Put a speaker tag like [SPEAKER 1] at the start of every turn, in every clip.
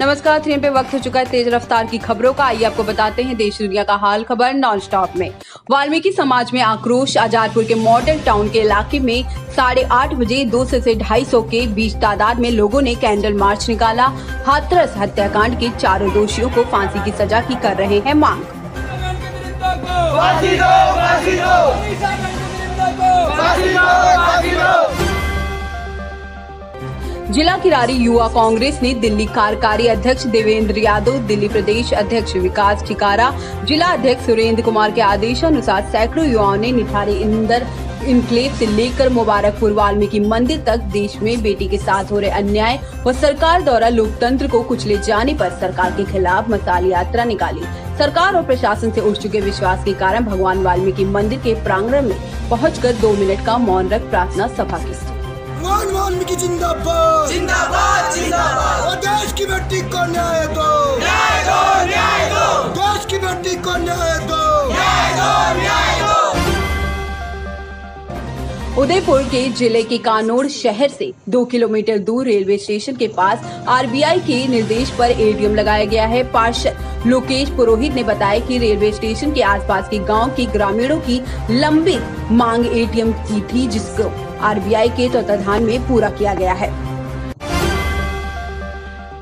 [SPEAKER 1] नमस्कार, 3 पे वक्त हो चुका है तेज रफ्तार की खबरों का। आइए आपको बताते हैं देश दुनिया का हाल खबर नॉन स्टॉप में। वाल्मीकि समाज में आक्रोश। आजादपुर के मॉडल टाउन के इलाके में 8:30 बजे 200 से 250 के बीच तादाद में लोगों ने कैंडल मार्च निकाला। हाथरस हत्याकांड के चारों दोषियों को फांसी की सजा की कर रहे हैं मांग। जिला किरारी युवा कांग्रेस ने दिल्ली कार्यकारी अध्यक्ष देवेंद्र यादव, दिल्ली प्रदेश अध्यक्ष विकास ठिकारा, जिला अध्यक्ष सुरेंद्र कुमार के आदेशानुसार सैकड़ों युवाओं ने निठारी इंदर इनक्लेव से लेकर मुबारकपुर वाल्मीकि मंदिर तक देश में बेटी के साथ हो रहे अन्याय व सरकार द्वारा लोकतंत्र को कुचले जाने पर सरकार के खिलाफ मशाल यात्रा निकाली। सरकार और प्रशासन से उठ चुके विश्वास के कारण भगवान वाल्मीकि मंदिर के प्रांगण में पहुंचकर 2 मिनट का मौन रख प्रार्थना सभा की।
[SPEAKER 2] वाल्मीकि जिंदाबाद जिंदाबाद जिंदाबाद। देश की बेटी को न्याय दो, न्याय दो, न्याय दो। देश की बेटी को न्याय दो, न्याय दो, न्याय दो।
[SPEAKER 1] उदयपुर के जिले के कानोड़ शहर से 2 किलोमीटर दूर रेलवे स्टेशन के पास आरबीआई के निर्देश पर एटीएम लगाया गया है। पार्षद लोकेश पुरोहित ने बताया कि रेलवे स्टेशन के आसपास के गांव के ग्रामीणों की लंबी मांग एटीएम की थी, जिसको आरबीआई के तत्वाधान में पूरा किया गया है।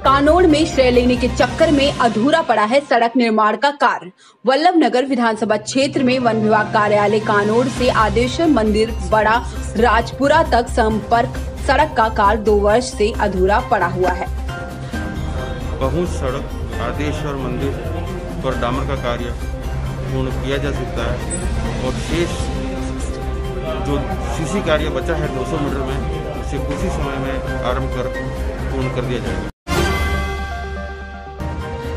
[SPEAKER 1] कानोड़ में श्रेय लेने के चक्कर में अधूरा पड़ा है सड़क निर्माण का कार्य। वल्लभनगर विधानसभा क्षेत्र में वन विभाग कार्यालय कानोड़ से आदेश्वर मंदिर बड़ा राजपुरा तक संपर्क सड़क का कार्य 2 वर्ष से अधूरा पड़ा हुआ है।
[SPEAKER 3] पहुंच सड़क आदेश्वर मंदिर पर डामर का कार्य पूर्ण किया जा सकता है और शेष जो सीसी कार्य बचा है 200 मीटर में, उसे कुछ ही समय में आरंभ कर पूर्ण कर दिया जाएगा।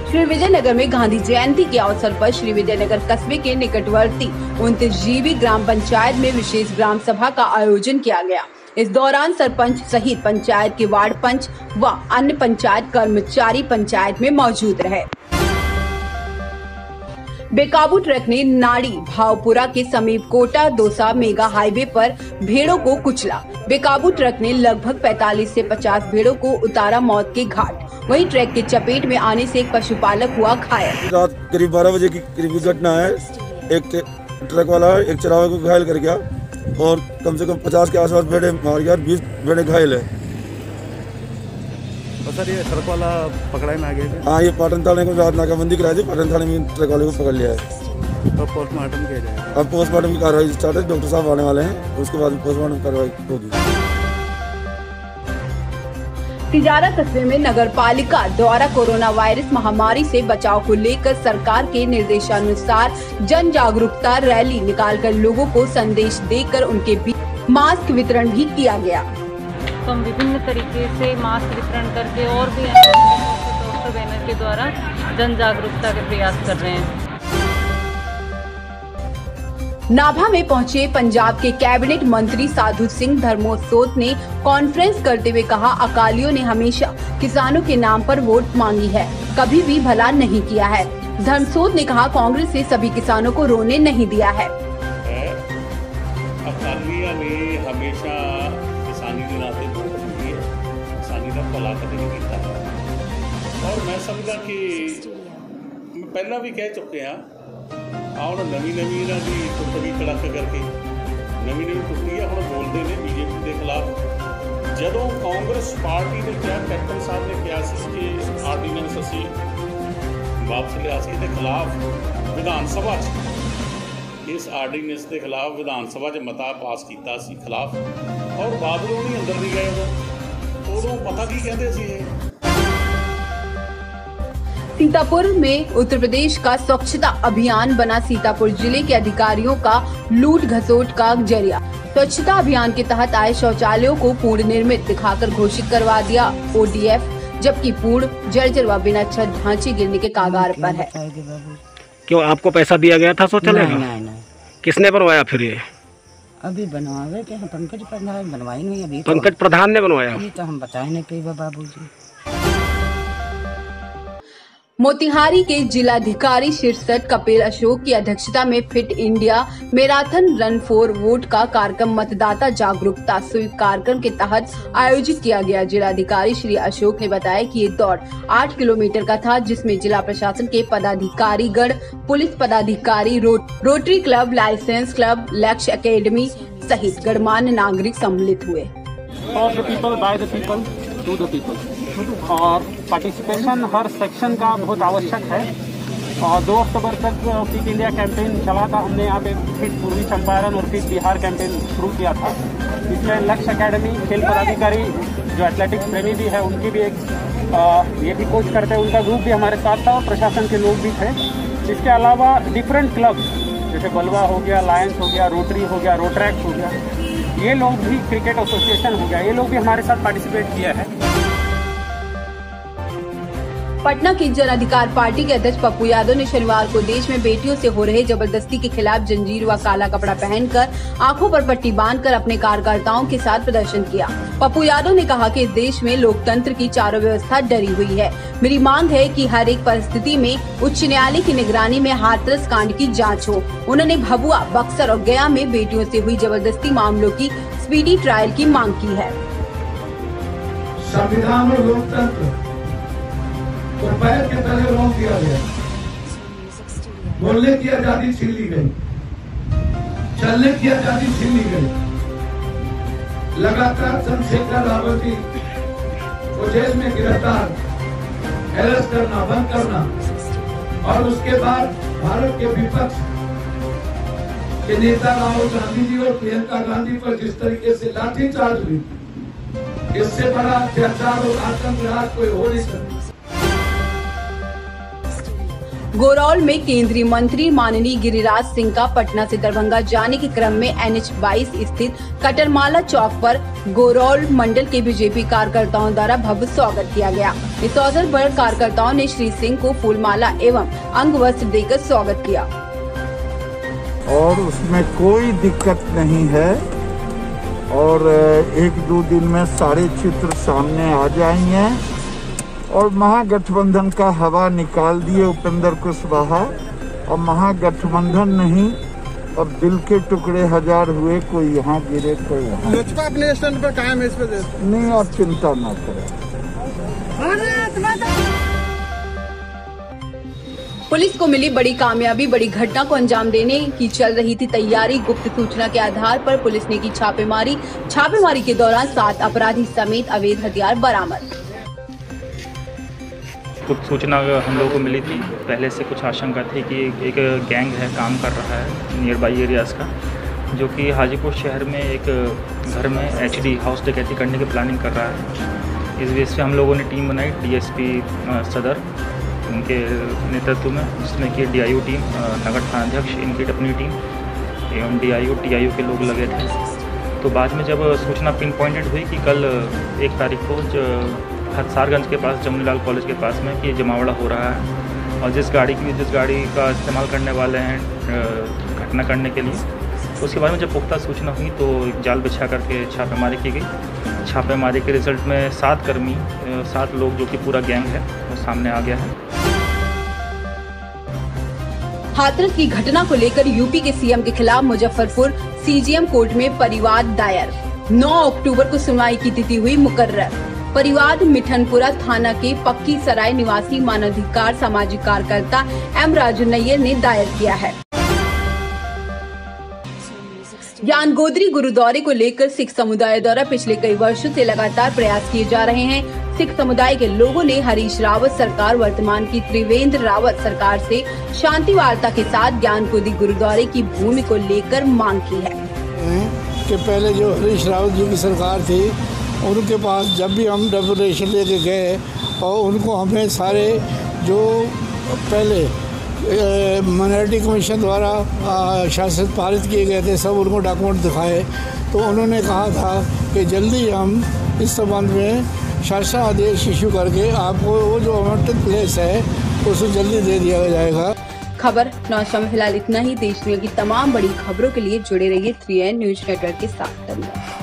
[SPEAKER 1] श्री विजयनगर में गांधी जयंती के अवसर पर श्री विजयनगर कस्बे के निकटवर्ती 29 जीबी ग्राम पंचायत में विशेष ग्राम सभा का आयोजन किया गया। इस दौरान सरपंच सहित पंचायत के वार्ड पंच व अन्य पंचायत कर्मचारी पंचायत में मौजूद रहे। बेकाबू ट्रक ने नाड़ी भावपुरा के समीप कोटा दौसा मेगा हाईवे पर भेड़ों को कुचला। बेकाबू ट्रक ने लगभग 45 से 50 भेड़ों को उतारा मौत के घाट। वहीं ट्रक के चपेट में आने से एक पशुपालक हुआ घायल।
[SPEAKER 2] रात करीब 12 बजे की करीब घटना है। एक ट्रक वाला एक चरावे को घायल कर गया और कम से कम 50 के आसपास भेड़े मार गया, 20 भेड़े घायल है।
[SPEAKER 4] तो सर ये ट्रक वाला पकड़ाई में आ गया?
[SPEAKER 2] हाँ, ये पाटन थाने को रात नाकाबंदी कराई थी, पाटन थाने में ट्रक वाले को पकड़ लिया है।
[SPEAKER 4] तो पोस्टमार्टम किया जाएगा?
[SPEAKER 2] अब पोस्टमार्टम की कार्रवाई स्टार्ट है, डॉक्टर साहब आने वाले हैं, उसके बाद पोस्टमार्टम कार्रवाई होगी।
[SPEAKER 1] तिजारा कस्बे में नगर पालिका द्वारा कोरोना वायरस महामारी से बचाव को लेकर सरकार के निर्देशानुसार जन जागरूकता रैली निकालकर लोगों को संदेश देकर उनके बीच मास्क वितरण भी किया गया।
[SPEAKER 5] तो हम विभिन्न तरीके से मास्क वितरण करके और भी डॉक्टर बैनर के द्वारा जन जागरूकता के प्रयास कर रहे हैं।
[SPEAKER 1] नाभा में पहुंचे पंजाब के कैबिनेट मंत्री साधु सिंह धर्मोत्सोत ने कॉन्फ्रेंस करते हुए कहा, अकालियों ने हमेशा किसानों के नाम पर वोट मांगी है, कभी भी भला नहीं किया है। धर्मसोत ने कहा, कांग्रेस ने सभी किसानों को रोने नहीं दिया है।
[SPEAKER 6] अकालियों ने हमेशा किसानी के नाते वोट मांगी है, किसानी का भला कभी नहीं किया है। और मैं समझदा कि पहला भी कह चुके हैं ਹੁਣ ਨਵੀਂ ਇਹਨਾਂ ਦੀ ਟੁੱਟ ਵੀ ਕੜਕ ਕਰਕੇ ਨਵੀਂ ਟੁੱਟੀ ਆ। ਹੁਣ ਬੋਲਦੇ ਨੇ ਬੀਜੇਪੀ ਦੇ ਖਿਲਾਫ। ਜਦੋਂ ਕਾਂਗਰਸ ਪਾਰਟੀ ਦੇ ਚੇਅਰ ਕੈਪਟਨ ਸਾਹਿਬ ਨੇ ਕਿਹਾ ਸੀ ਕਿ ਆਰਡੀਨੈਂਸ ਅਸੀਂ ਵਾਪਸ ਲਿਆ ਸੀ ਇਹਦੇ ਖਿਲਾਫ ਵਿਧਾਨ ਸਭਾ 'ਚ ਇਸ ਆਰਡੀਨੈਂਸ ਦੇ ਖਿਲਾਫ ਵਿਧਾਨ ਸਭਾ 'ਚ ਮਤਾ ਪਾਸ ਕੀਤਾ ਸੀ ਖਿਲਾਫ, ਔਰ ਬਾਦਲ ਉਹ ਨਹੀਂ ਅੰਦਰ ਨਹੀਂ ਗਏ। ਉਦੋਂ पता ਕੀ ਕਹਿੰਦੇ ਸੀ ਇਹ।
[SPEAKER 1] सीतापुर में उत्तर प्रदेश का स्वच्छता अभियान बना। सीतापुर जिले के अधिकारियों का लूट घसोट का जरिया। स्वच्छता अभियान के तहत आए शौचालयों को पूर्ण निर्मित दिखाकर घोषित करवा दिया ओडीएफ, जबकि पूर्ण जर्जर व बिना छत ढांचे गिरने के कागार पर है।
[SPEAKER 7] क्यों आपको पैसा दिया गया था शौचालय का? नहीं। किसने बनवाया फिर ये?
[SPEAKER 8] अभी बनवावे के पंकज प्रधान बनवाई नहीं। अभी
[SPEAKER 7] पंकज प्रधान ने बनवाया?
[SPEAKER 8] तो हम बताए नहीं पे बाबू जी।
[SPEAKER 1] मोतिहारी के जिलाधिकारी शीर्षत कपिल अशोक की अध्यक्षता में fit India marathon run for vote का कार्यक्रम मतदाता जागरूकता स्वीप कार्यक्रम के तहत आयोजित किया गया। जिलाधिकारी श्री अशोक ने बताया कि ये दौड़ 8 किलोमीटर का था, जिसमें जिला प्रशासन के पदाधिकारी गण, पुलिस पदाधिकारी, rotary club, licence club, Lakshya academy सहित गणमान्य नागरिक सम्मिलित हुए।
[SPEAKER 9] For the people, by the people, to the people. और पार्टिसिपेशन हर सेक्शन का बहुत आवश्यक है। और 2 अक्टूबर तक फिट इंडिया कैंपेन चला था। हमने यहाँ पे फिट पूर्वी चंपारण और फिट बिहार कैंपेन शुरू किया था। इसमें लक्ष्य एकेडमी, खेल पदाधिकारी जो एथलेटिक्स प्रेमी भी है, उनकी भी ये भी कोच करते हैं, उनका ग्रुप भी हमारे साथ था और प्रशासन के लोग भी थे। इसके अलावा डिफरेंट क्लब जैसे बलवा हो गया, लायंस हो गया, रोटरी हो गया, रोट्रैक्स हो गया, ये लोग भी, क्रिकेट एसोसिएशन हो गया, ये लोग भी हमारे साथ पार्टिसिपेट किया है।
[SPEAKER 1] पटना की जन अधिकार पार्टी के अध्यक्ष पप्पू यादव ने शनिवार को देश में बेटियों से हो रहे जबरदस्ती के खिलाफ जंजीर व काला कपड़ा पहनकर आंखों पर पट्टी बांधकर अपने कार्यकर्ताओं के साथ प्रदर्शन किया। पप्पू यादव ने कहा कि इस देश में लोकतंत्र की चारों व्यवस्था डरी हुई है। मेरी मांग है कि हर एक परिस्थिति में उच्च न्यायालय की निगरानी में हाथरस कांड की जाँच हो। उन्होंने भभुआ, बक्सर और गया में बेटियों से हुई जबरदस्ती मामलों की स्पीडी ट्रायल की मांग की है।
[SPEAKER 2] संविधान और लोकतंत्र तो पैर के तले रोक दिया गया। बोलने की आजादी छीन ली गई, चलने की आजादी छीन ली गई। लगातार चंद्रशेखर रावती को जेल में गिरफ्तार, अरेस्ट करना, बंद करना और उसके बाद भारत के विपक्ष के नेता राहुल गांधी जी और प्रियंका गांधी पर जिस तरीके से लाठीचार्ज हुई, इससे बड़ा अत्याचार और आतंकवाद कोई हो नहीं सकता।
[SPEAKER 1] गोरौल में केंद्रीय मंत्री माननीय गिरिराज सिंह का पटना से दरभंगा जाने के क्रम में NH 22 स्थित कटरमाला चौक पर गोरौल मंडल के बीजेपी कार्यकर्ताओं द्वारा भव्य स्वागत किया गया। इस अवसर पर कार्यकर्ताओं ने श्री सिंह को फूलमाला एवं अंग वस्त्र देकर स्वागत किया
[SPEAKER 10] और उसमें कोई दिक्कत नहीं है और 1-2 दिन में सारे चित्र सामने आ जाएंगे और महागठबंधन का हवा निकाल दिए उपेंद्र कुशवाहा। और महागठबंधन नहीं, अब दिल के टुकड़े 1000 हुए, कोई यहाँ गिरे कोई यहाँ।
[SPEAKER 2] लोजपा अपने स्टैंड पर कायम है, इस पर
[SPEAKER 10] नहीं, आप चिंता न करें।
[SPEAKER 1] पुलिस को मिली बड़ी कामयाबी। बड़ी घटना को अंजाम देने की चल रही थी तैयारी। गुप्त सूचना के आधार पर पुलिस ने की छापेमारी। छापेमारी के दौरान 7 अपराधी समेत अवैध हथियार बरामद।
[SPEAKER 11] गुप्त सूचना हम लोगों को मिली थी। पहले से कुछ आशंका थी कि एक गैंग है, काम कर रहा है नियर बाई एरियाज़ का, जो कि हाजीपुर शहर में एक घर में HD हाउस डकैती करने की प्लानिंग कर रहा है। इस वजह से हम लोगों ने टीम बनाई, DSP सदर उनके नेतृत्व में, जिसमें कि DIU टीम, नगर थानाध्यक्ष, इनकी अपनी टीम एवं DIU TIU के लोग लगे थे। तो बाद में जब सूचना पिन पॉइंटेड हुई कि कल 1 तारीख को हथसारगंज के पास जमुनीलाल कॉलेज के पास में कि जमावड़ा हो रहा है और जिस गाड़ी का इस्तेमाल करने वाले हैं घटना करने के लिए, उसके बारे में जब पुख्ता सूचना हुई तो एक जाल बिछा करके छापेमारी की गई। छापेमारी के रिजल्ट में 7 लोग जो कि पूरा गैंग है वो सामने आ गया है।
[SPEAKER 1] हाथरस की घटना को लेकर यूपी के CM के खिलाफ मुजफ्फरपुर CGM कोर्ट में परिवाद दायर। 9 अक्टूबर को सुनवाई की तिथि हुई मुकर्रर। परिवाद मिठनपुरा थाना के पक्की सराय निवासी मानवाधिकार सामाजिक कार्यकर्ता M राजू नैयर ने दायर किया है। ज्ञान गोदरी गुरुद्वारे को लेकर सिख समुदाय द्वारा पिछले कई वर्षों से लगातार प्रयास किए जा रहे हैं। सिख समुदाय के लोगों ने हरीश रावत सरकार, वर्तमान की त्रिवेंद्र रावत सरकार से शांति वार्ता के साथ ज्ञान गोदरी गुरुद्वारे की भूमि को लेकर मांग की है
[SPEAKER 2] कि पहले जो हरीश रावत जी की सरकार थी, उनके पास जब भी हम डेपुटेशन लेके गए और उनको हमें सारे जो पहले माइनॉरिटी कमीशन द्वारा शासित पारित किए गए थे, सब उनको डॉक्यूमेंट दिखाए तो उन्होंने कहा था कि जल्दी हम इस संबंध में शासन आदेश इशू करके आपको वो जो अमेंटेड प्लेस है उसे जल्दी दे दिया जाएगा।
[SPEAKER 1] खबर नौशा में फिलहाल इतना ही। देश दुनिया की तमाम बड़ी खबरों के लिए जुड़े रहिए 3N न्यूज नेटवर्क के साथ। धन्यवाद।